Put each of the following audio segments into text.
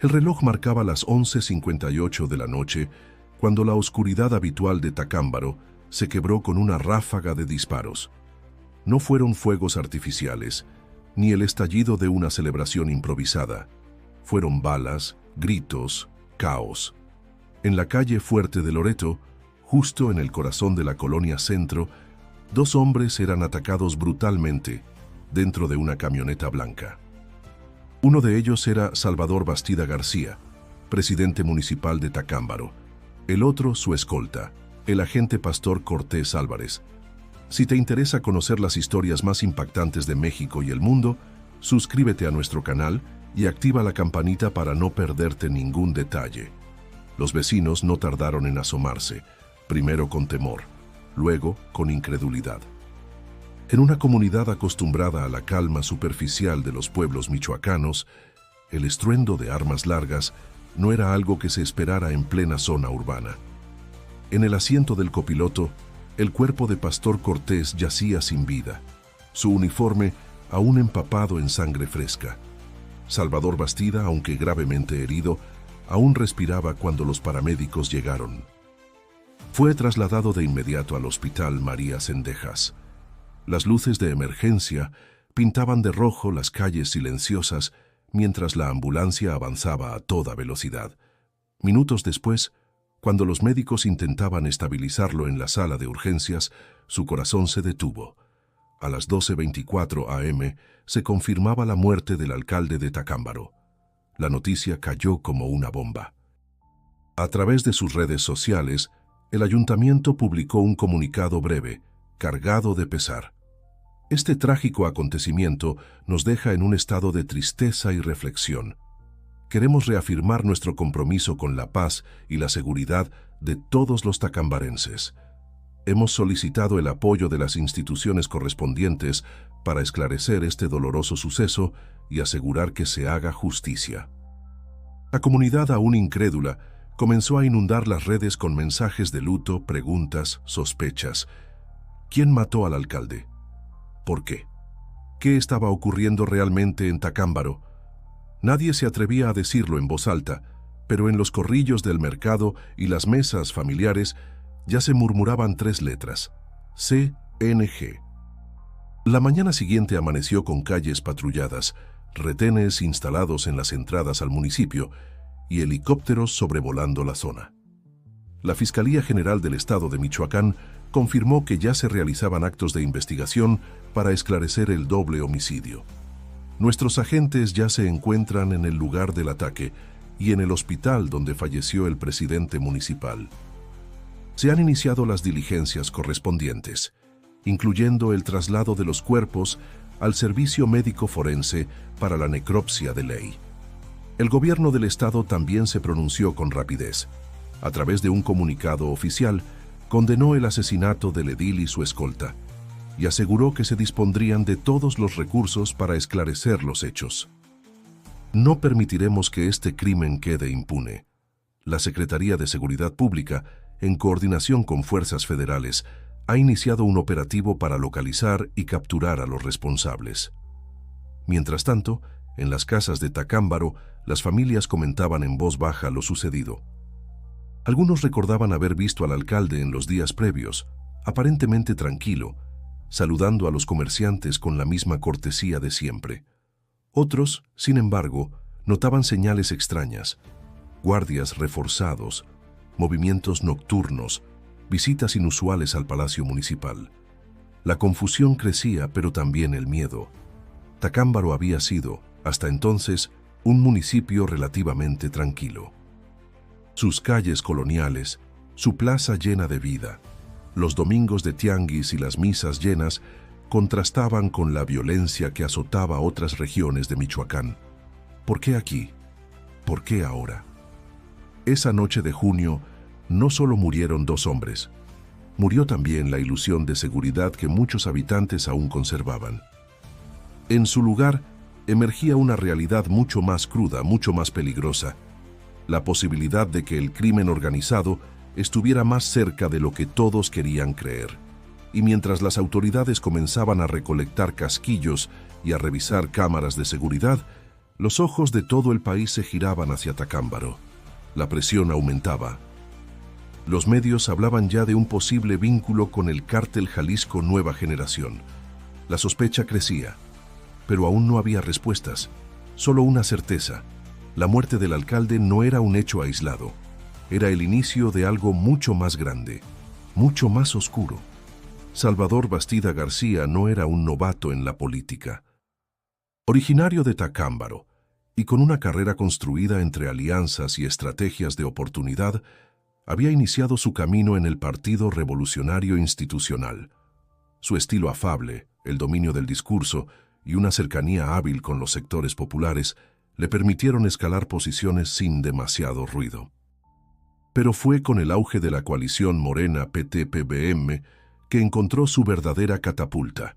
El reloj marcaba las 11:58 de la noche cuando la oscuridad habitual de Tacámbaro se quebró con una ráfaga de disparos. No fueron fuegos artificiales, ni el estallido de una celebración improvisada. Fueron balas, gritos, caos. En la calle Fuerte de Loreto, justo en el corazón de la colonia Centro, 2 hombres eran atacados brutalmente dentro de una camioneta blanca. Uno de ellos era Salvador Bastida García, presidente municipal de Tacámbaro. El otro, su escolta, el agente Pastor Cortés Álvarez. Si te interesa conocer las historias más impactantes de México y el mundo, suscríbete a nuestro canal y activa la campanita para no perderte ningún detalle. Los vecinos no tardaron en asomarse, primero con temor, luego con incredulidad. En una comunidad acostumbrada a la calma superficial de los pueblos michoacanos, el estruendo de armas largas no era algo que se esperara en plena zona urbana. En el asiento del copiloto, el cuerpo de Pastor Cortés yacía sin vida, su uniforme aún empapado en sangre fresca. Salvador Bastida, aunque gravemente herido, aún respiraba cuando los paramédicos llegaron. Fue trasladado de inmediato al Hospital María Zendejas. Las luces de emergencia pintaban de rojo las calles silenciosas mientras la ambulancia avanzaba a toda velocidad. Minutos después, cuando los médicos intentaban estabilizarlo en la sala de urgencias, su corazón se detuvo. A las 12:24 am se confirmaba la muerte del alcalde de Tacámbaro. La noticia cayó como una bomba. A través de sus redes sociales, el ayuntamiento publicó un comunicado breve, cargado de pesar. Este trágico acontecimiento nos deja en un estado de tristeza y reflexión. Queremos reafirmar nuestro compromiso con la paz y la seguridad de todos los tacambarenses. Hemos solicitado el apoyo de las instituciones correspondientes para esclarecer este doloroso suceso y asegurar que se haga justicia. La comunidad aún incrédula comenzó a inundar las redes con mensajes de luto, preguntas, sospechas. ¿Quién mató al alcalde? ¿Por qué? ¿Qué estaba ocurriendo realmente en Tacámbaro? Nadie se atrevía a decirlo en voz alta, pero en los corrillos del mercado y las mesas familiares ya se murmuraban 3 letras: CNG. La mañana siguiente amaneció con calles patrulladas, retenes instalados en las entradas al municipio y helicópteros sobrevolando la zona. La Fiscalía General del Estado de Michoacán confirmó que ya se realizaban actos de investigación para esclarecer el doble homicidio. Nuestros agentes ya se encuentran en el lugar del ataque y en el hospital donde falleció el presidente municipal. Se han iniciado las diligencias correspondientes, incluyendo el traslado de los cuerpos al Servicio Médico Forense para la necropsia de ley. El gobierno del estado también se pronunció con rapidez. A través de un comunicado oficial, condenó el asesinato del edil y su escolta, y aseguró que se dispondrían de todos los recursos para esclarecer los hechos. No permitiremos que este crimen quede impune. La Secretaría de Seguridad Pública, en coordinación con fuerzas federales, ha iniciado un operativo para localizar y capturar a los responsables. Mientras tanto, en las casas de Tacámbaro, las familias comentaban en voz baja lo sucedido. Algunos recordaban haber visto al alcalde en los días previos, aparentemente tranquilo, saludando a los comerciantes con la misma cortesía de siempre. Otros, sin embargo, notaban señales extrañas: guardias reforzados, movimientos nocturnos, visitas inusuales al Palacio Municipal. La confusión crecía, pero también el miedo. Tacámbaro había sido, hasta entonces, un municipio relativamente tranquilo. Sus calles coloniales, su plaza llena de vida, los domingos de tianguis y las misas llenas contrastaban con la violencia que azotaba otras regiones de Michoacán. ¿Por qué aquí? ¿Por qué ahora? Esa noche de junio no solo murieron 2 hombres, murió también la ilusión de seguridad que muchos habitantes aún conservaban. En su lugar emergía una realidad mucho más cruda, mucho más peligrosa: la posibilidad de que el crimen organizado estuviera más cerca de lo que todos querían creer. Y mientras las autoridades comenzaban a recolectar casquillos y a revisar cámaras de seguridad, Los ojos de todo el país se giraban hacia Tacámbaro. La presión aumentaba. Los medios hablaban ya de un posible vínculo con el cártel Jalisco Nueva Generación. La sospecha crecía, pero aún no había respuestas. Solo una certeza: la muerte del alcalde no era un hecho aislado. Era el inicio de algo mucho más grande, mucho más oscuro. Salvador Bastida García no era un novato en la política. Originario de Tacámbaro, y con una carrera construida entre alianzas y estrategias de oportunidad, había iniciado su camino en el Partido Revolucionario Institucional. Su estilo afable, el dominio del discurso y una cercanía hábil con los sectores populares le permitieron escalar posiciones sin demasiado ruido. Pero fue con el auge de la coalición Morena PT-PBM que encontró su verdadera catapulta,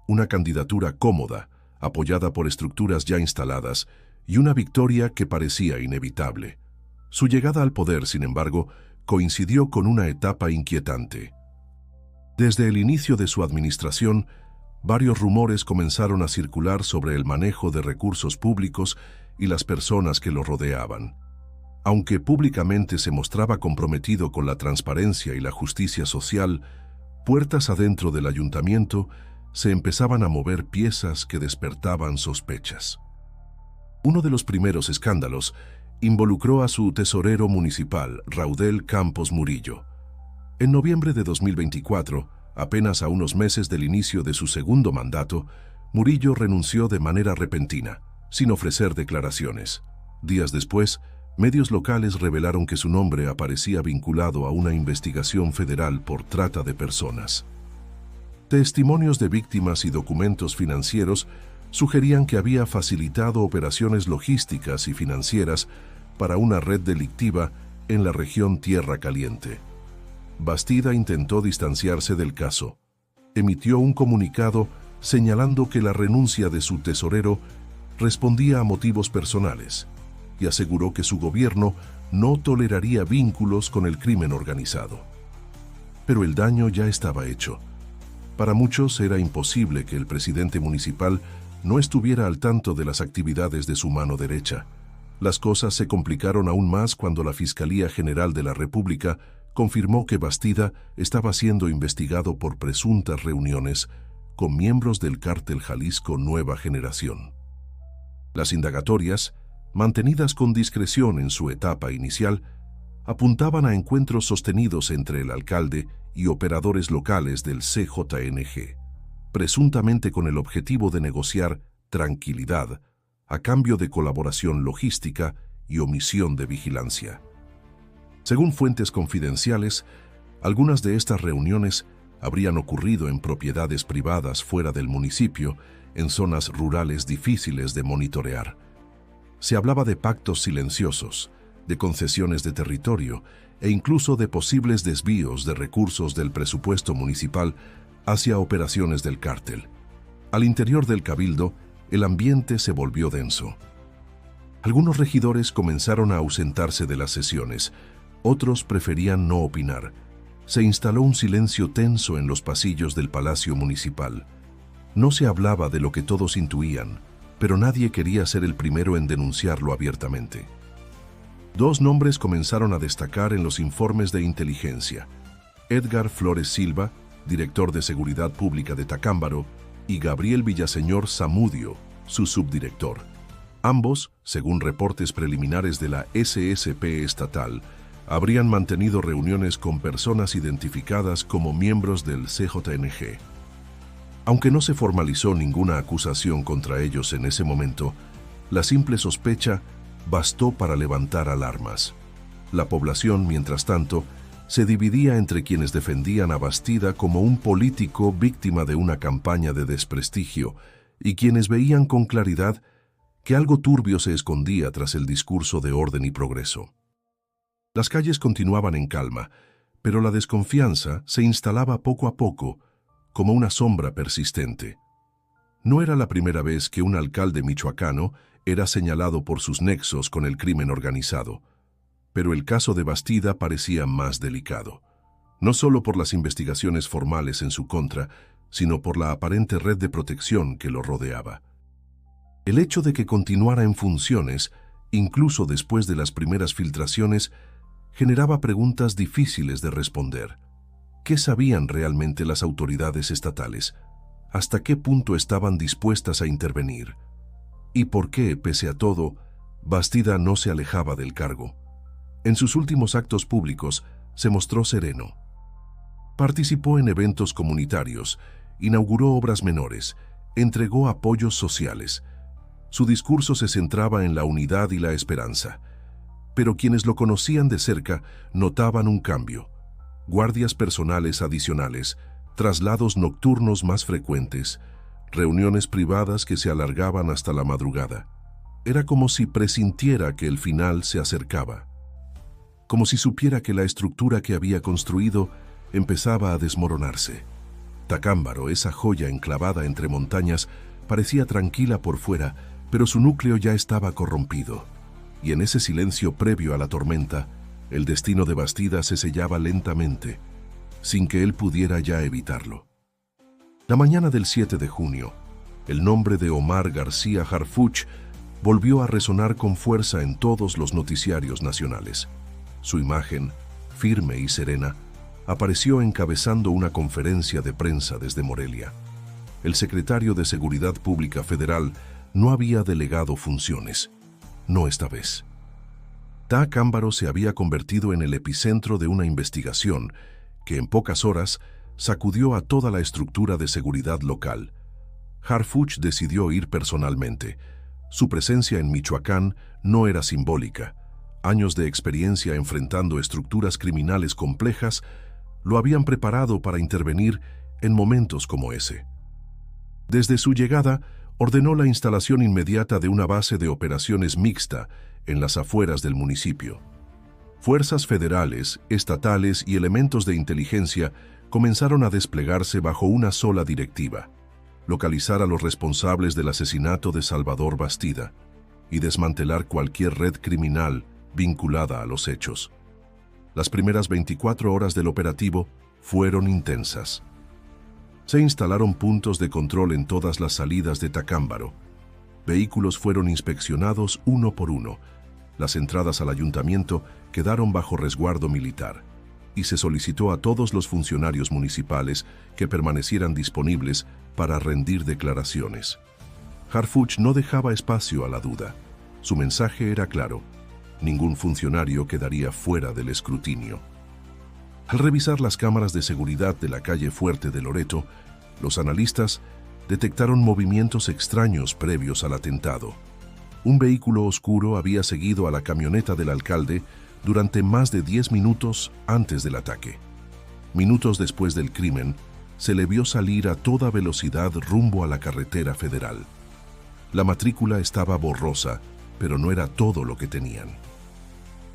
una candidatura cómoda, apoyada por estructuras ya instaladas, y una victoria que parecía inevitable. Su llegada al poder, sin embargo, coincidió con una etapa inquietante. Desde el inicio de su administración, varios rumores comenzaron a circular sobre el manejo de recursos públicos y las personas que lo rodeaban. Aunque públicamente se mostraba comprometido con la transparencia y la justicia social, puertas adentro del ayuntamiento se empezaban a mover piezas que despertaban sospechas. Uno de los primeros escándalos involucró a su tesorero municipal, Raudel Campos Murillo. En noviembre de 2024, apenas a unos meses del inicio de su segundo mandato, Murillo renunció de manera repentina, sin ofrecer declaraciones. Días después, medios locales revelaron que su nombre aparecía vinculado a una investigación federal por trata de personas. Testimonios de víctimas y documentos financieros sugerían que había facilitado operaciones logísticas y financieras para una red delictiva en la región Tierra Caliente. Bastida intentó distanciarse del caso. Emitió un comunicado señalando que la renuncia de su tesorero respondía a motivos personales y aseguró que su gobierno no toleraría vínculos con el crimen organizado. Pero el daño ya estaba hecho. Para muchos era imposible que el presidente municipal no estuviera al tanto de las actividades de su mano derecha. Las cosas se complicaron aún más cuando la Fiscalía General de la República confirmó que Bastida estaba siendo investigado por presuntas reuniones con miembros del cártel Jalisco Nueva Generación. Las indagatorias, mantenidas con discreción en su etapa inicial, apuntaban a encuentros sostenidos entre el alcalde y operadores locales del CJNG, presuntamente con el objetivo de negociar tranquilidad a cambio de colaboración logística y omisión de vigilancia. Según fuentes confidenciales, algunas de estas reuniones habrían ocurrido en propiedades privadas fuera del municipio, en zonas rurales difíciles de monitorear. Se hablaba de pactos silenciosos, de concesiones de territorio e incluso de posibles desvíos de recursos del presupuesto municipal hacia operaciones del cártel. Al interior del cabildo, el ambiente se volvió denso. Algunos regidores comenzaron a ausentarse de las sesiones, otros preferían no opinar. Se instaló un silencio tenso en los pasillos del Palacio Municipal. No se hablaba de lo que todos intuían, pero nadie quería ser el primero en denunciarlo abiertamente. Dos nombres comenzaron a destacar en los informes de inteligencia: Edgar Flores Silva, director de Seguridad Pública de Tacámbaro, y Gabriel Villaseñor Zamudio, su subdirector. Ambos, según reportes preliminares de la SSP estatal, habrían mantenido reuniones con personas identificadas como miembros del CJNG. Aunque no se formalizó ninguna acusación contra ellos en ese momento, la simple sospecha bastó para levantar alarmas. La población, mientras tanto, se dividía entre quienes defendían a Bastida como un político víctima de una campaña de desprestigio y quienes veían con claridad que algo turbio se escondía tras el discurso de orden y progreso. Las calles continuaban en calma, pero la desconfianza se instalaba poco a poco, como una sombra persistente. No era la primera vez que un alcalde michoacano era señalado por sus nexos con el crimen organizado, pero el caso de Bastida parecía más delicado, no solo por las investigaciones formales en su contra, sino por la aparente red de protección que lo rodeaba. El hecho de que continuara en funciones, incluso después de las primeras filtraciones, generaba preguntas difíciles de responder. ¿Qué sabían realmente las autoridades estatales? ¿Hasta qué punto estaban dispuestas a intervenir? ¿Y por qué, pese a todo, Bastida no se alejaba del cargo? En sus últimos actos públicos se mostró sereno. Participó en eventos comunitarios, inauguró obras menores, entregó apoyos sociales. Su discurso se centraba en la unidad y la esperanza. Pero quienes lo conocían de cerca notaban un cambio: guardias personales adicionales, traslados nocturnos más frecuentes, reuniones privadas que se alargaban hasta la madrugada. Era como si presintiera que el final se acercaba, como si supiera que la estructura que había construido empezaba a desmoronarse. Tacámbaro, esa joya enclavada entre montañas, parecía tranquila por fuera, pero su núcleo ya estaba corrompido. Y en ese silencio previo a la tormenta, el destino de Bastida se sellaba lentamente, sin que él pudiera ya evitarlo. La mañana del 7 de junio, el nombre de Omar García Harfuch volvió a resonar con fuerza en todos los noticiarios nacionales. Su imagen, firme y serena, apareció encabezando una conferencia de prensa desde Morelia. El secretario de Seguridad Pública Federal no había delegado funciones, no esta vez. Tacámbaro se había convertido en el epicentro de una investigación que en pocas horas sacudió a toda la estructura de seguridad local. Harfuch decidió ir personalmente. Su presencia en Michoacán no era simbólica. Años de experiencia enfrentando estructuras criminales complejas lo habían preparado para intervenir en momentos como ese. Desde su llegada, ordenó la instalación inmediata de una base de operaciones mixta en las afueras del municipio. Fuerzas federales, estatales y elementos de inteligencia comenzaron a desplegarse bajo una sola directiva: localizar a los responsables del asesinato de Salvador Bastida y desmantelar cualquier red criminal vinculada a los hechos. Las primeras 24 horas del operativo fueron intensas. Se instalaron puntos de control en todas las salidas de Tacámbaro. Vehículos fueron inspeccionados uno por uno. Las entradas al ayuntamiento quedaron bajo resguardo militar y se solicitó a todos los funcionarios municipales que permanecieran disponibles para rendir declaraciones. Harfuch no dejaba espacio a la duda. Su mensaje era claro: ningún funcionario quedaría fuera del escrutinio. Al revisar las cámaras de seguridad de la calle Fuerte de Loreto, los analistas detectaron movimientos extraños previos al atentado. Un vehículo oscuro había seguido a la camioneta del alcalde durante más de 10 minutos antes del ataque. Minutos después del crimen, se le vio salir a toda velocidad rumbo a la carretera federal. La matrícula estaba borrosa, pero no era todo lo que tenían.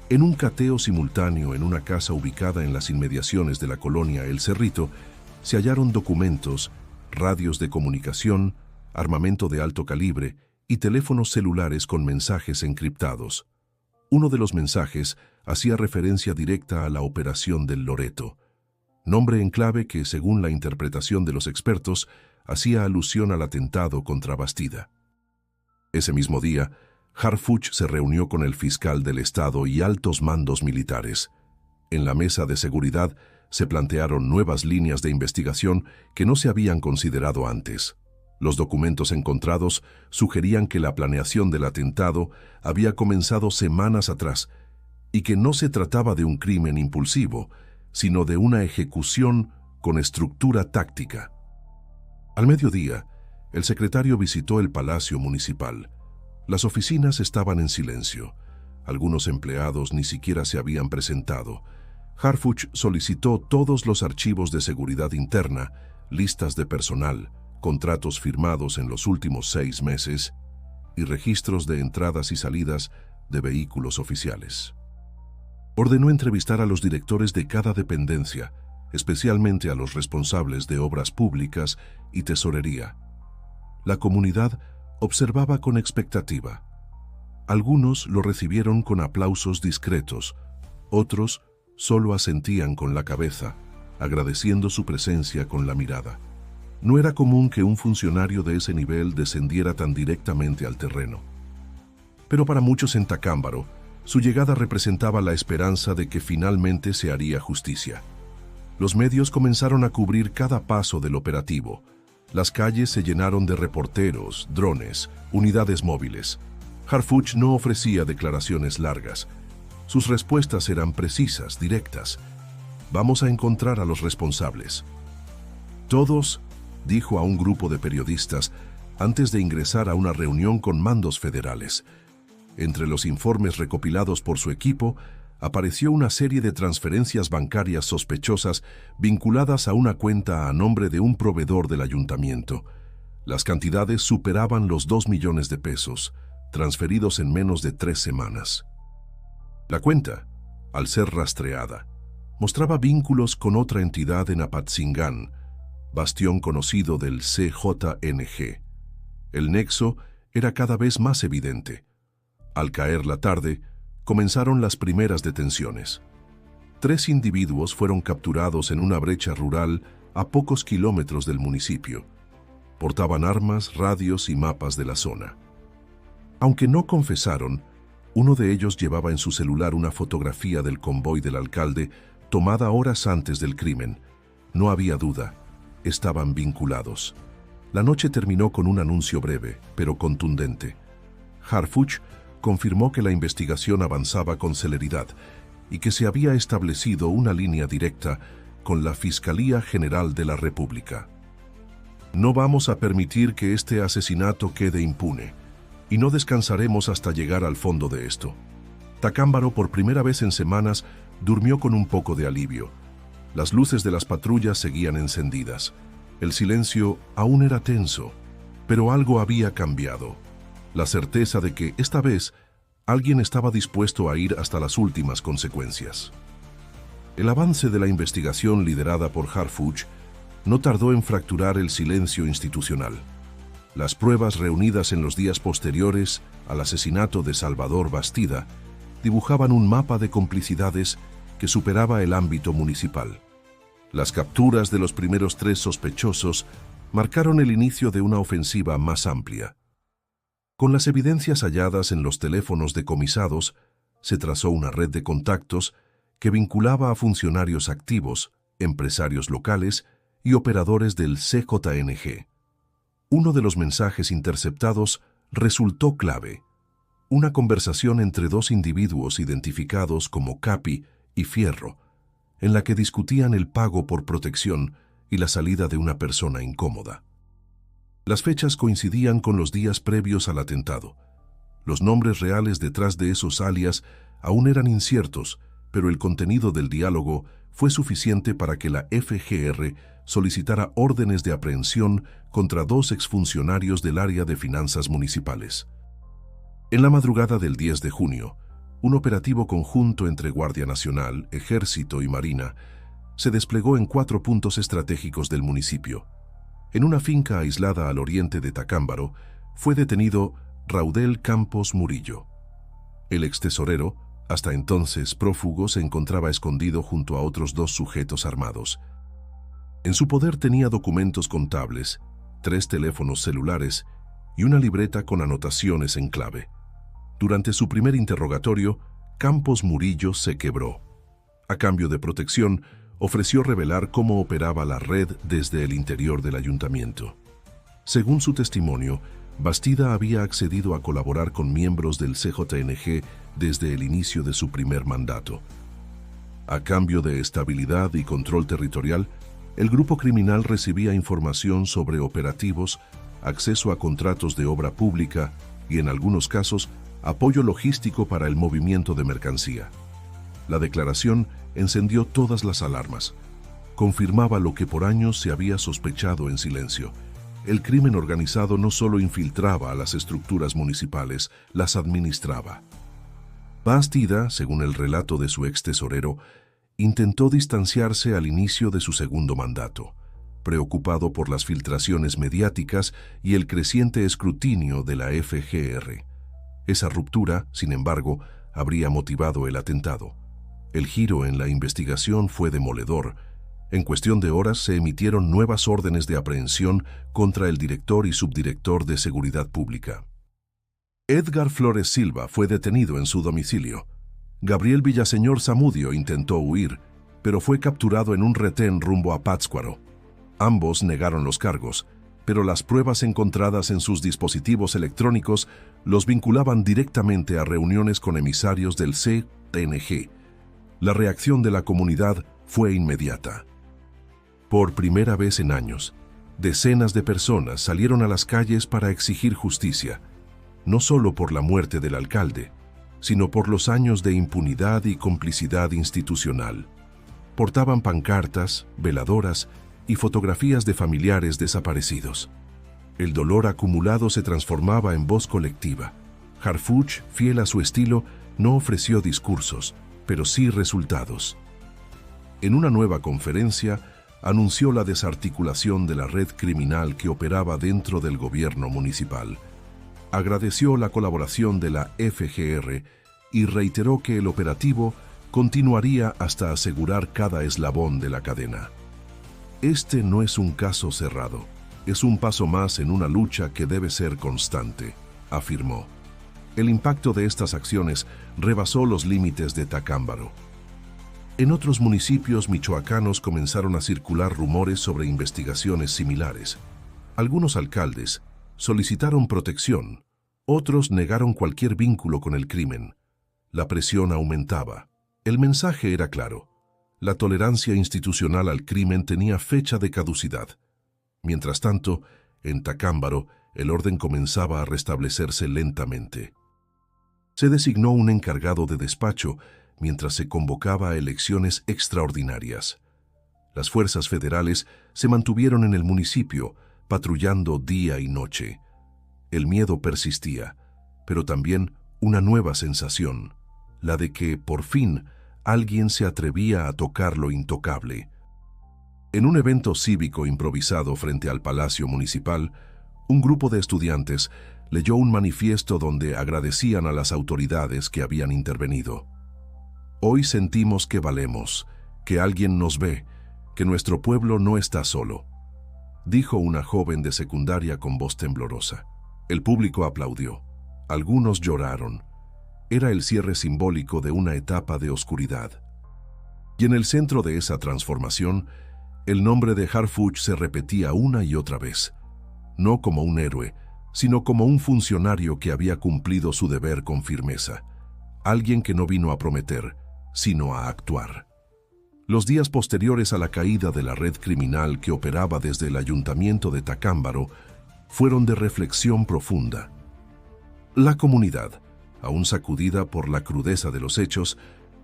En un cateo simultáneo en una casa ubicada en las inmediaciones de la colonia El Cerrito, se hallaron documentos, radios de comunicación, armamento de alto calibre y teléfonos celulares con mensajes encriptados. Uno de los mensajes hacía referencia directa a la Operación del Loreto, nombre en clave que, según la interpretación de los expertos, hacía alusión al atentado contra Bastida. Ese mismo día, Harfuch se reunió con el fiscal del estado y altos mandos militares. En la mesa de seguridad se plantearon nuevas líneas de investigación que no se habían considerado antes. Los documentos encontrados sugerían que la planeación del atentado había comenzado semanas atrás y que no se trataba de un crimen impulsivo, sino de una ejecución con estructura táctica. Al mediodía, el secretario visitó el Palacio Municipal. Las oficinas estaban en silencio. Algunos empleados ni siquiera se habían presentado. Harfuch solicitó todos los archivos de seguridad interna, listas de personal, contratos firmados en los últimos 6 meses y registros de entradas y salidas de vehículos oficiales. Ordenó entrevistar a los directores de cada dependencia, especialmente a los responsables de obras públicas y tesorería. La comunidad observaba con expectativa. Algunos lo recibieron con aplausos discretos, otros solo asentían con la cabeza, agradeciendo su presencia con la mirada. No era común que un funcionario de ese nivel descendiera tan directamente al terreno. Pero para muchos en Tacámbaro, su llegada representaba la esperanza de que finalmente se haría justicia. Los medios comenzaron a cubrir cada paso del operativo. Las calles se llenaron de reporteros, drones, unidades móviles. Harfuch no ofrecía declaraciones largas. Sus respuestas eran precisas, directas. Vamos a encontrar a los responsables. Todos, dijo a un grupo de periodistas antes de ingresar a una reunión con mandos federales. Entre los informes recopilados por su equipo, apareció una serie de transferencias bancarias sospechosas vinculadas a una cuenta a nombre de un proveedor del ayuntamiento. Las cantidades superaban los 2 millones de pesos, transferidos en menos de 3 semanas. La cuenta, al ser rastreada, mostraba vínculos con otra entidad en Apatzingán, bastión conocido del CJNG. El nexo era cada vez más evidente. Al caer la tarde, comenzaron las primeras detenciones. 3 individuos fueron capturados en una brecha rural a pocos kilómetros del municipio. Portaban armas, radios y mapas de la zona. Aunque no confesaron, uno de ellos llevaba en su celular una fotografía del convoy del alcalde tomada horas antes del crimen. No había duda, estaban vinculados. La noche terminó con un anuncio breve, pero contundente. Harfuch confirmó que la investigación avanzaba con celeridad y que se había establecido una línea directa con la Fiscalía General de la República. No vamos a permitir que este asesinato quede impune y no descansaremos hasta llegar al fondo de esto. Tacámbaro, por primera vez en semanas, durmió con un poco de alivio. Las luces de las patrullas seguían encendidas. El silencio aún era tenso, pero algo había cambiado. La certeza de que, esta vez, alguien estaba dispuesto a ir hasta las últimas consecuencias. El avance de la investigación liderada por Harfuch no tardó en fracturar el silencio institucional. Las pruebas reunidas en los días posteriores al asesinato de Salvador Bastida dibujaban un mapa de complicidades que superaba el ámbito municipal. Las capturas de los primeros 3 sospechosos marcaron el inicio de una ofensiva más amplia. Con las evidencias halladas en los teléfonos decomisados, se trazó una red de contactos que vinculaba a funcionarios activos, empresarios locales y operadores del CJNG. Uno de los mensajes interceptados resultó clave. Una conversación entre 2 individuos identificados como Capi y Fierro, en la que discutían el pago por protección y la salida de una persona incómoda. Las fechas coincidían con los días previos al atentado. Los nombres reales detrás de esos alias aún eran inciertos, pero el contenido del diálogo fue suficiente para que la FGR solicitara órdenes de aprehensión contra 2 exfuncionarios del área de finanzas municipales. En la madrugada del 10 de junio, un operativo conjunto entre Guardia Nacional, Ejército y Marina se desplegó en 4 puntos estratégicos del municipio. En una finca aislada al oriente de Tacámbaro, fue detenido Raudel Campos Murillo. El extesorero, hasta entonces prófugo, se encontraba escondido junto a otros 2 sujetos armados. En su poder tenía documentos contables, 3 teléfonos celulares y una libreta con anotaciones en clave. Durante su primer interrogatorio, Campos Murillo se quebró. A cambio de protección, ofreció revelar cómo operaba la red desde el interior del ayuntamiento. Según su testimonio, Bastida había accedido a colaborar con miembros del CJNG desde el inicio de su primer mandato. A cambio de estabilidad y control territorial, el grupo criminal recibía información sobre operativos, acceso a contratos de obra pública y, en algunos casos, apoyo logístico para el movimiento de mercancía. La declaración encendió todas las alarmas. Confirmaba lo que por años se había sospechado en silencio. El crimen organizado no solo infiltraba a las estructuras municipales, las administraba. Bastida, según el relato de su ex tesorero, intentó distanciarse al inicio de su segundo mandato, preocupado por las filtraciones mediáticas y el creciente escrutinio de la FGR. Esa ruptura, sin embargo, habría motivado el atentado. El giro en la investigación fue demoledor. En cuestión de horas se emitieron nuevas órdenes de aprehensión contra el director y subdirector de Seguridad Pública. Edgar Flores Silva fue detenido en su domicilio. Gabriel Villaseñor Zamudio intentó huir, pero fue capturado en un retén rumbo a Pátzcuaro. Ambos negaron los cargos, pero las pruebas encontradas en sus dispositivos electrónicos los vinculaban directamente a reuniones con emisarios del CNG. La reacción de la comunidad fue inmediata. Por primera vez en años, decenas de personas salieron a las calles para exigir justicia, no solo por la muerte del alcalde, sino por los años de impunidad y complicidad institucional. Portaban pancartas, veladoras y fotografías de familiares desaparecidos. El dolor acumulado se transformaba en voz colectiva. Harfuch, fiel a su estilo, no ofreció discursos, pero sí resultados. En una nueva conferencia, anunció la desarticulación de la red criminal que operaba dentro del gobierno municipal. Agradeció la colaboración de la FGR y reiteró que el operativo continuaría hasta asegurar cada eslabón de la cadena. Este no es un caso cerrado, es un paso más en una lucha que debe ser constante, afirmó. El impacto de estas acciones rebasó los límites de Tacámbaro. En otros municipios michoacanos comenzaron a circular rumores sobre investigaciones similares. Algunos alcaldes solicitaron protección, otros negaron cualquier vínculo con el crimen. La presión aumentaba. El mensaje era claro. La tolerancia institucional al crimen tenía fecha de caducidad. Mientras tanto, en Tacámbaro, el orden comenzaba a restablecerse lentamente. Se designó un encargado de despacho mientras se convocaba a elecciones extraordinarias. Las fuerzas federales se mantuvieron en el municipio, patrullando día y noche. El miedo persistía, pero también una nueva sensación, la de que, por fin, alguien se atrevía a tocar lo intocable. En un evento cívico improvisado frente al Palacio Municipal, un grupo de estudiantes leyó un manifiesto donde agradecían a las autoridades que habían intervenido. Hoy sentimos que valemos, que alguien nos ve, que nuestro pueblo no está solo, dijo una joven de secundaria con voz temblorosa. El público aplaudió. Algunos lloraron. Era el cierre simbólico de una etapa de oscuridad. Y en el centro de esa transformación, el nombre de Harfuch se repetía una y otra vez, no como un héroe, sino como un funcionario que había cumplido su deber con firmeza, alguien que no vino a prometer, sino a actuar. Los días posteriores a la caída de la red criminal que operaba desde el ayuntamiento de Tacámbaro fueron de reflexión profunda. La comunidad, aún sacudida por la crudeza de los hechos,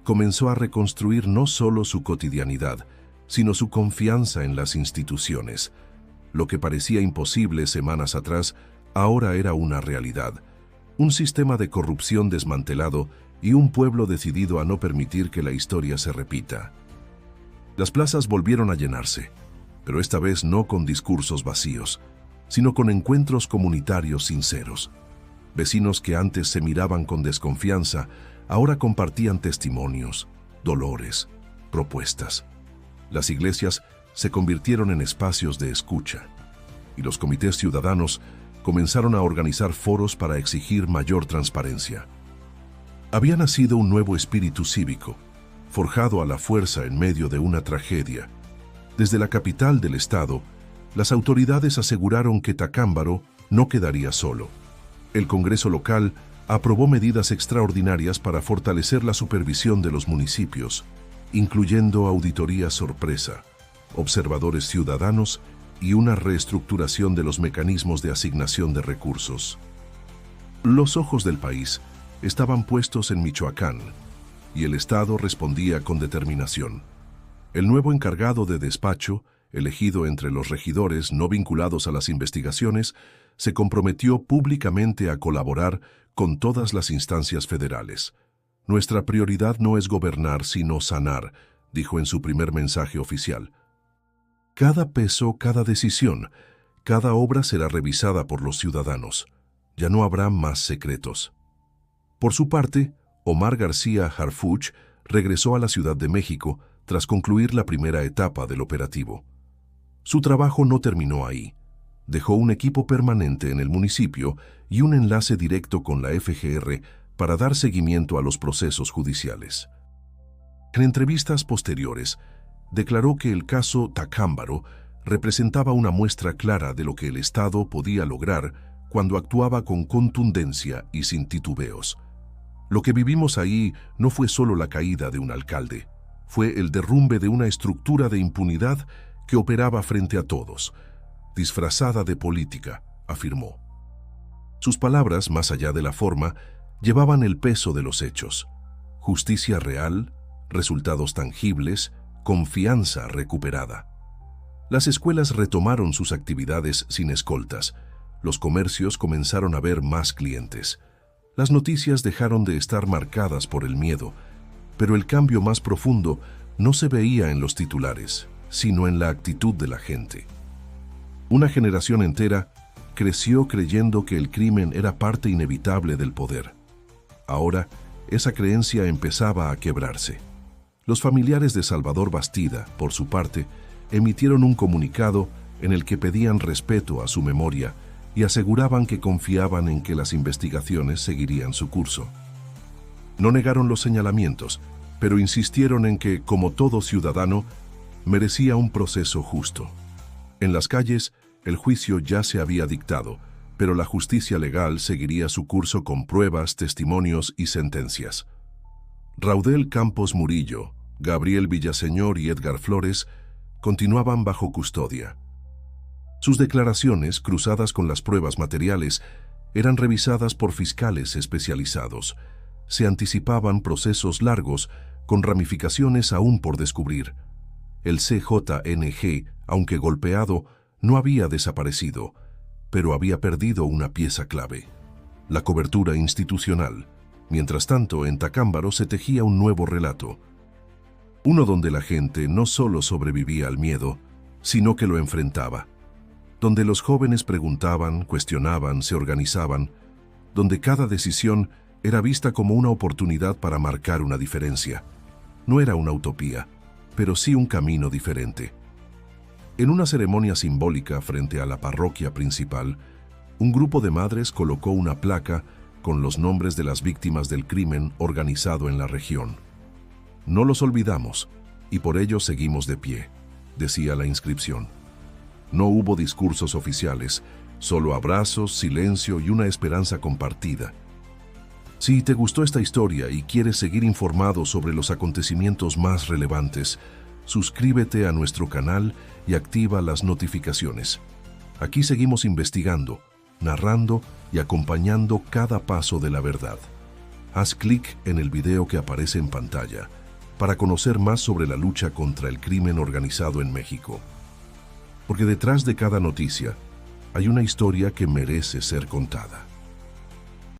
comenzó a reconstruir no solo su cotidianidad, sino su confianza en las instituciones. Lo que parecía imposible semanas atrás, ahora era una realidad. Un sistema de corrupción desmantelado y un pueblo decidido a no permitir que la historia se repita. Las plazas volvieron a llenarse, pero esta vez no con discursos vacíos, sino con encuentros comunitarios sinceros. Vecinos que antes se miraban con desconfianza, ahora compartían testimonios, dolores, propuestas. Las iglesias se convirtieron en espacios de escucha, y los comités ciudadanos comenzaron a organizar foros para exigir mayor transparencia. Había nacido un nuevo espíritu cívico, forjado a la fuerza en medio de una tragedia. Desde la capital del estado, las autoridades aseguraron que Tacámbaro no quedaría solo. El Congreso local aprobó medidas extraordinarias para fortalecer la supervisión de los municipios, incluyendo auditorías sorpresa, observadores ciudadanos y una reestructuración de los mecanismos de asignación de recursos. Los ojos del país estaban puestos en Michoacán, y el Estado respondía con determinación. El nuevo encargado de despacho, elegido entre los regidores no vinculados a las investigaciones, se comprometió públicamente a colaborar con todas las instancias federales. Nuestra prioridad no es gobernar, sino sanar, dijo en su primer mensaje oficial. Cada peso, cada decisión, cada obra será revisada por los ciudadanos. Ya no habrá más secretos. Por su parte, Omar García Harfuch regresó a la Ciudad de México, tras concluir la primera etapa del operativo. Su trabajo no terminó ahí. Dejó un equipo permanente en el municipio y un enlace directo con la FGR para dar seguimiento a los procesos judiciales. En entrevistas posteriores, declaró que el caso Tacámbaro representaba una muestra clara de lo que el Estado podía lograr cuando actuaba con contundencia y sin titubeos. Lo que vivimos ahí no fue solo la caída de un alcalde, fue el derrumbe de una estructura de impunidad que operaba frente a todos, disfrazada de política, afirmó. Sus palabras, más allá de la forma, llevaban el peso de los hechos. Justicia real, resultados tangibles, confianza recuperada. Las escuelas retomaron sus actividades sin escoltas. Los comercios comenzaron a ver más clientes. Las noticias dejaron de estar marcadas por el miedo, pero el cambio más profundo no se veía en los titulares, sino en la actitud de la gente. Una generación entera creció creyendo que el crimen era parte inevitable del poder. Ahora, esa creencia empezaba a quebrarse. Los familiares de Salvador Bastida, por su parte, emitieron un comunicado en el que pedían respeto a su memoria y aseguraban que confiaban en que las investigaciones seguirían su curso. No negaron los señalamientos, pero insistieron en que, como todo ciudadano, merecía un proceso justo. En las calles, el juicio ya se había dictado, pero la justicia legal seguiría su curso con pruebas, testimonios y sentencias. Raudel Campos Murillo, Gabriel Villaseñor y Edgar Flores continuaban bajo custodia. Sus declaraciones, cruzadas con las pruebas materiales, eran revisadas por fiscales especializados. Se anticipaban procesos largos con ramificaciones aún por descubrir. El CJNG, aunque golpeado, no había desaparecido, pero había perdido una pieza clave: la cobertura institucional. Mientras tanto, en Tacámbaro se tejía un nuevo relato. Uno donde la gente no solo sobrevivía al miedo, sino que lo enfrentaba. Donde los jóvenes preguntaban, cuestionaban, se organizaban. Donde cada decisión era vista como una oportunidad para marcar una diferencia. No era una utopía, pero sí un camino diferente. En una ceremonia simbólica frente a la parroquia principal, un grupo de madres colocó una placa con los nombres de las víctimas del crimen organizado en la región. No los olvidamos, y por ello seguimos de pie, decía la inscripción. No hubo discursos oficiales, solo abrazos, silencio y una esperanza compartida. Si te gustó esta historia y quieres seguir informado sobre los acontecimientos más relevantes, suscríbete a nuestro canal y activa las notificaciones. Aquí seguimos investigando, narrando y acompañando cada paso de la verdad. Haz clic en el video que aparece en pantalla para conocer más sobre la lucha contra el crimen organizado en México. Porque detrás de cada noticia hay una historia que merece ser contada.